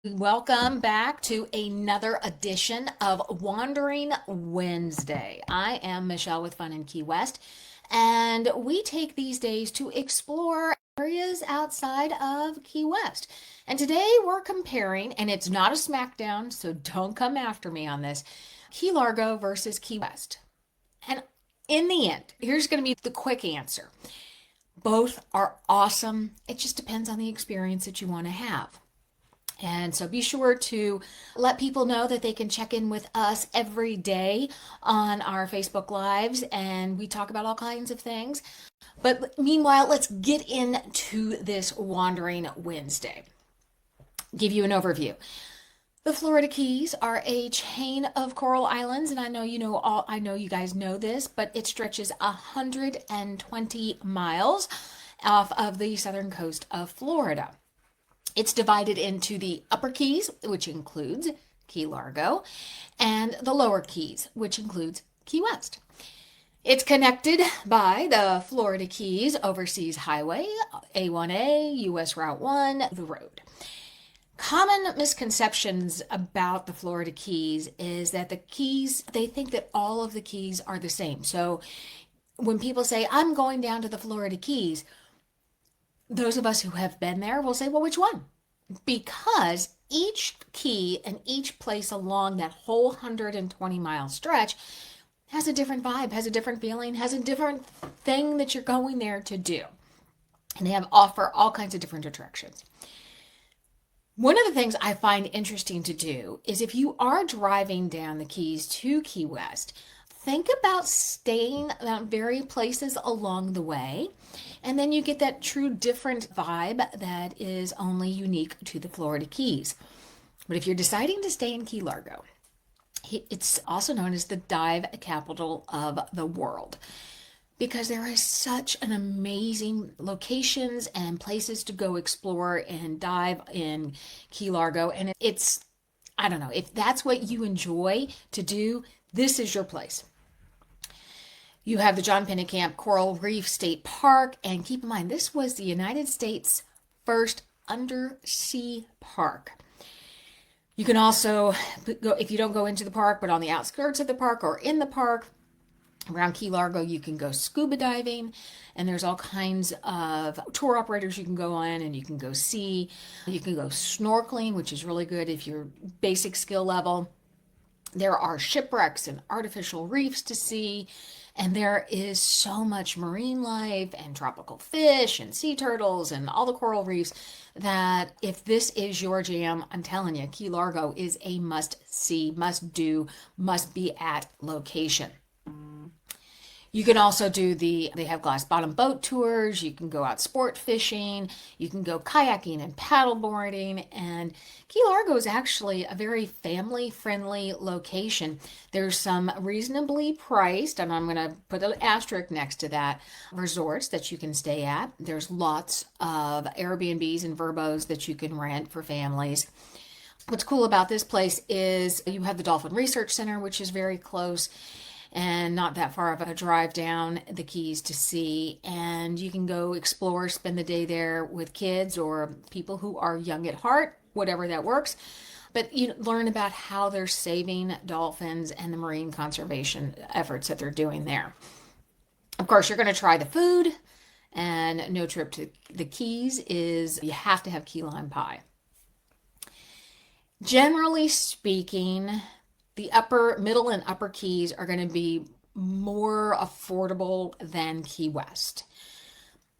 Welcome back to another edition of Wandering Wednesday. I am Michelle with Fun in Key West, and we take these days to explore areas outside of Key West. And today we're comparing, and it's not a smackdown, so don't come after me on this, Key Largo versus Key West. And in the end, here's going to be the quick answer. Both are awesome. It just depends on the experience that you want to have. And so be sure to let people know that they can check in with us every day on our Facebook Lives, and we talk about all kinds of things. But meanwhile, let's get into this Wandering Wednesday. Give you an overview. The Florida Keys are a chain of coral islands, and I know you guys know this, but it stretches 120 miles off of the southern coast of Florida. It's divided into the Upper Keys, which includes Key Largo, and the Lower Keys, which includes Key West. It's connected by the Florida Keys Overseas Highway, A1A, US Route 1, the road. Common misconceptions about the Florida Keys is that the Keys, they think that all of the Keys are the same. So when people say, I'm going down to the Florida Keys, those of us who have been there will say, well, which one? Because each key and each place along that whole 120-mile stretch has a different vibe, has a different feeling, has a different thing that you're going there to do. And they offer all kinds of different attractions. One of the things I find interesting to do is if you are driving down the Keys to Key West, think about staying at various places along the way, and then you get that true different vibe that is only unique to the Florida Keys. But if you're deciding to stay in Key Largo, it's also known as the dive capital of the world because there is such an amazing locations and places to go explore and dive in Key Largo. And I don't know, if that's what you enjoy to do, this is your place. You have the John Pennekamp Coral Reef State Park, and keep in mind, this was the United States' first undersea park. You can also go, if you don't go into the park, but on the outskirts of the park or in the park, around Key Largo, you can go scuba diving, and there's all kinds of tour operators you can go on and you can go see. You can go snorkeling, which is really good if you're basic skill level. There are shipwrecks and artificial reefs to see, and there is so much marine life and tropical fish and sea turtles and all the coral reefs that if this is your jam, I'm telling you, Key Largo is a must see, must do, must be at location. You can also they have glass bottom boat tours. You can go out sport fishing. You can go kayaking and paddleboarding. And Key Largo is actually a very family friendly location. There's some reasonably priced, and I'm going to put an asterisk next to that, resorts that you can stay at. There's lots of Airbnbs and Verbos that you can rent for families. What's cool about this place is you have the Dolphin Research Center, which is very close and not that far of a drive down the Keys to see. And you can go explore, spend the day there with kids or people who are young at heart, whatever that works. But you learn about how they're saving dolphins and the marine conservation efforts that they're doing there. Of course, you're going to try the food, and no trip to the Keys is you have to have key lime pie. Generally speaking, the middle and upper Keys are going to be more affordable than Key West.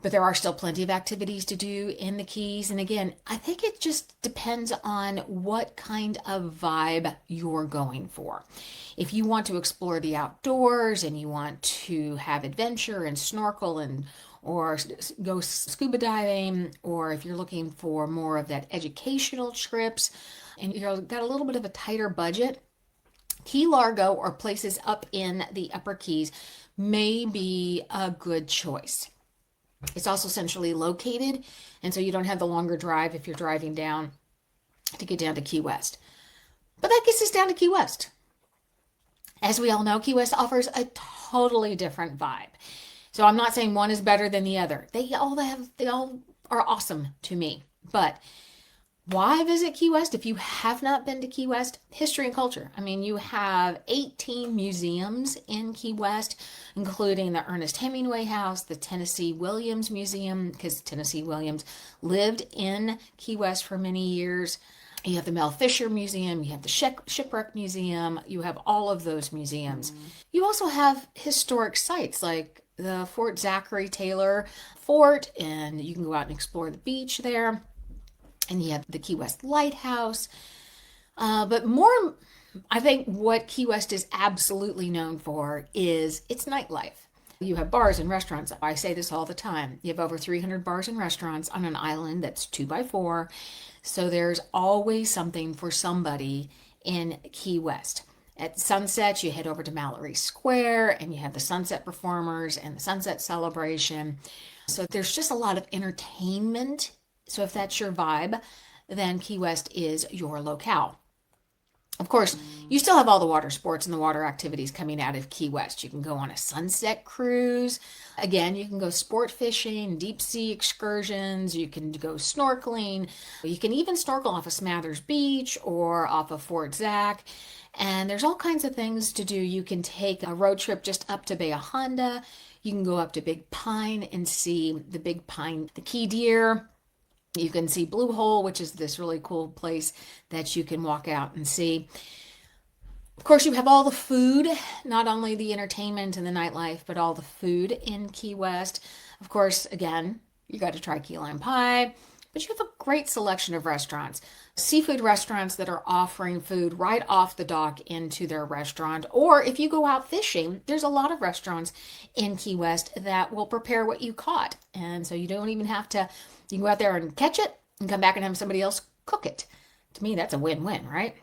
But there are still plenty of activities to do in the Keys. And again, I think it just depends on what kind of vibe you're going for. If you want to explore the outdoors and you want to have adventure and snorkel or go scuba diving, or if you're looking for more of that educational trips and you've got a little bit of a tighter budget, Key Largo or places up in the Upper Keys may be a good choice. It's also centrally located, and so you don't have the longer drive if you're driving down to get down to Key West. But that gets us down to Key West. As we all know, Key West offers a totally different vibe. So I'm not saying one is better than the other. They all are awesome to me. But Why visit Key West if you have not been to Key West? History and culture. I mean, you have 18 museums in Key West, including the Ernest Hemingway House, the Tennessee Williams Museum, because Tennessee Williams lived in Key West for many years. You have the Mel Fisher Museum, you have the Shipwreck Museum, you have all of those museums. You also have historic sites like the Fort Zachary Taylor Fort, and you can go out and explore the beach there. And you have the Key West Lighthouse. But more, I think what Key West is absolutely known for is its nightlife. You have bars and restaurants. I say this all the time. You have over 300 bars and restaurants on an island that's 2x4. So there's always something for somebody in Key West. At sunset, you head over to Mallory Square and you have the sunset performers and the sunset celebration. So there's just a lot of entertainment. So if that's your vibe, then Key West is your locale. Of course, you still have all the water sports and the water activities coming out of Key West. You can go on a sunset cruise. Again, you can go sport fishing, deep sea excursions. You can go snorkeling. You can even snorkel off of Smathers Beach or off of Fort Zach. And there's all kinds of things to do. You can take a road trip just up to Bay of Honda. You can go up to Big Pine and see the Big Pine, the key deer. You can see Blue Hole, which is this really cool place that you can walk out and see. Of course, you have all the food, not only the entertainment and the nightlife, but all the food in Key West. Of course, again, you got to try key lime pie, but you have a great selection of restaurants. Seafood restaurants that are offering food right off the dock into their restaurant. Or if you go out fishing, there's a lot of restaurants in Key West that will prepare what you caught. And so you don't even have to, you can go out there and catch it and come back and have somebody else cook it. To me, that's a win-win, right?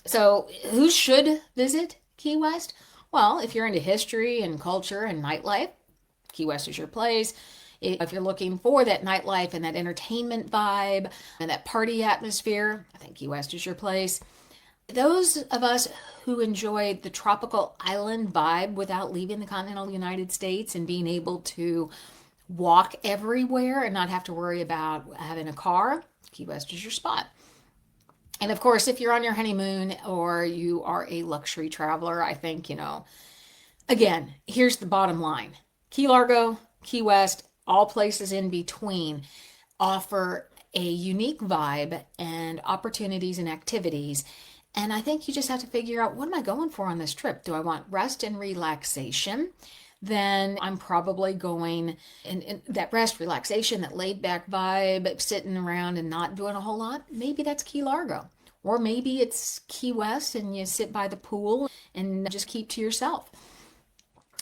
So who should visit Key West? Well, if you're into history and culture and nightlife, Key West is your place. If you're looking for that nightlife and that entertainment vibe and that party atmosphere, I think Key West is your place. Those of us who enjoy the tropical island vibe without leaving the continental United States and being able to walk everywhere and not have to worry about having a car, Key West is your spot. And of course, if you're on your honeymoon or you are a luxury traveler, I think, again, here's the bottom line. Key Largo, Key West, all places in between offer a unique vibe and opportunities and activities. And I think you just have to figure out, what am I going for on this trip? Do I want rest and relaxation? Then I'm probably going in that rest, relaxation, that laid back vibe, sitting around and not doing a whole lot. Maybe that's Key Largo. Or maybe it's Key West and you sit by the pool and just keep to yourself.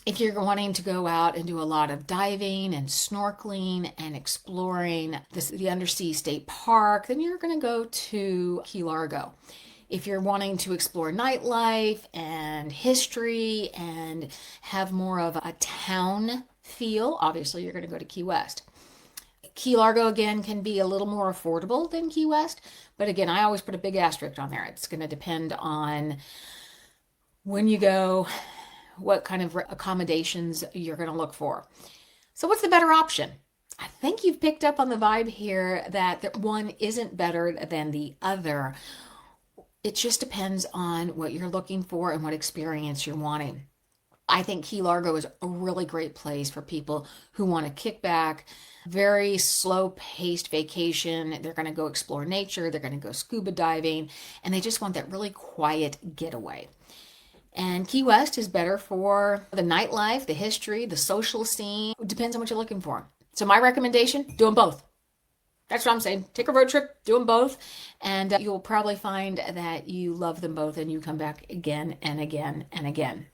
If you're wanting to go out and do a lot of diving and snorkeling and exploring the Undersea State Park, then you're going to go to Key Largo. If you're wanting to explore nightlife and history and have more of a town feel, obviously you're going to go to Key West. Key Largo, again, can be a little more affordable than Key West, but again, I always put a big asterisk on there. It's going to depend on when you go, what kind of accommodations you're going to look for. So what's the better option? I think you've picked up on the vibe here that one isn't better than the other. It just depends on what you're looking for and what experience you're wanting. I think Key Largo is a really great place for people who want to kick back, very slow-paced vacation. They're going to go explore nature, they're going to go scuba diving, and they just want that really quiet getaway. And Key West is better for the nightlife, the history, the social scene. It depends on what you're looking for. So my recommendation, do them both. That's what I'm saying. Take a road trip, do them both, and you'll probably find that you love them both and you come back again and again and again.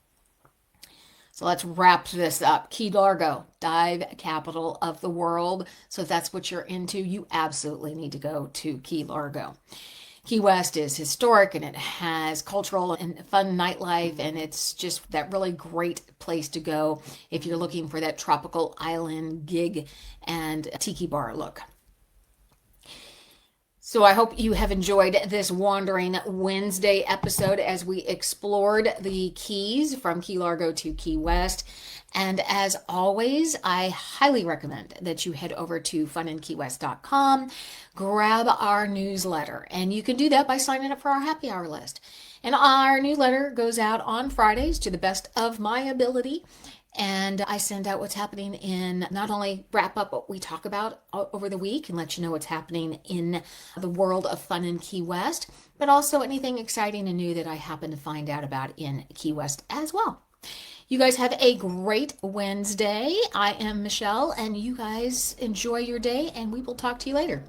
So let's wrap this up. Key Largo, dive capital of the world. So if that's what you're into, you absolutely need to go to Key Largo. Key West is historic and it has cultural and fun nightlife, and it's just that really great place to go if you're looking for that tropical island gig and tiki bar look. So I hope you have enjoyed this Wandering Wednesday episode as we explored the Keys from Key Largo to Key West. And as always, I highly recommend that you head over to FunInKeyWest.com, grab our newsletter, and you can do that by signing up for our happy hour list. And our newsletter goes out on Fridays to the best of my ability. And I send out what's happening in, not only wrap up what we talk about over the week and let you know what's happening in the world of fun in Key West, but also anything exciting and new that I happen to find out about in Key West as well. You guys have a great Wednesday. I am Michelle, and you guys enjoy your day, and we will talk to you later.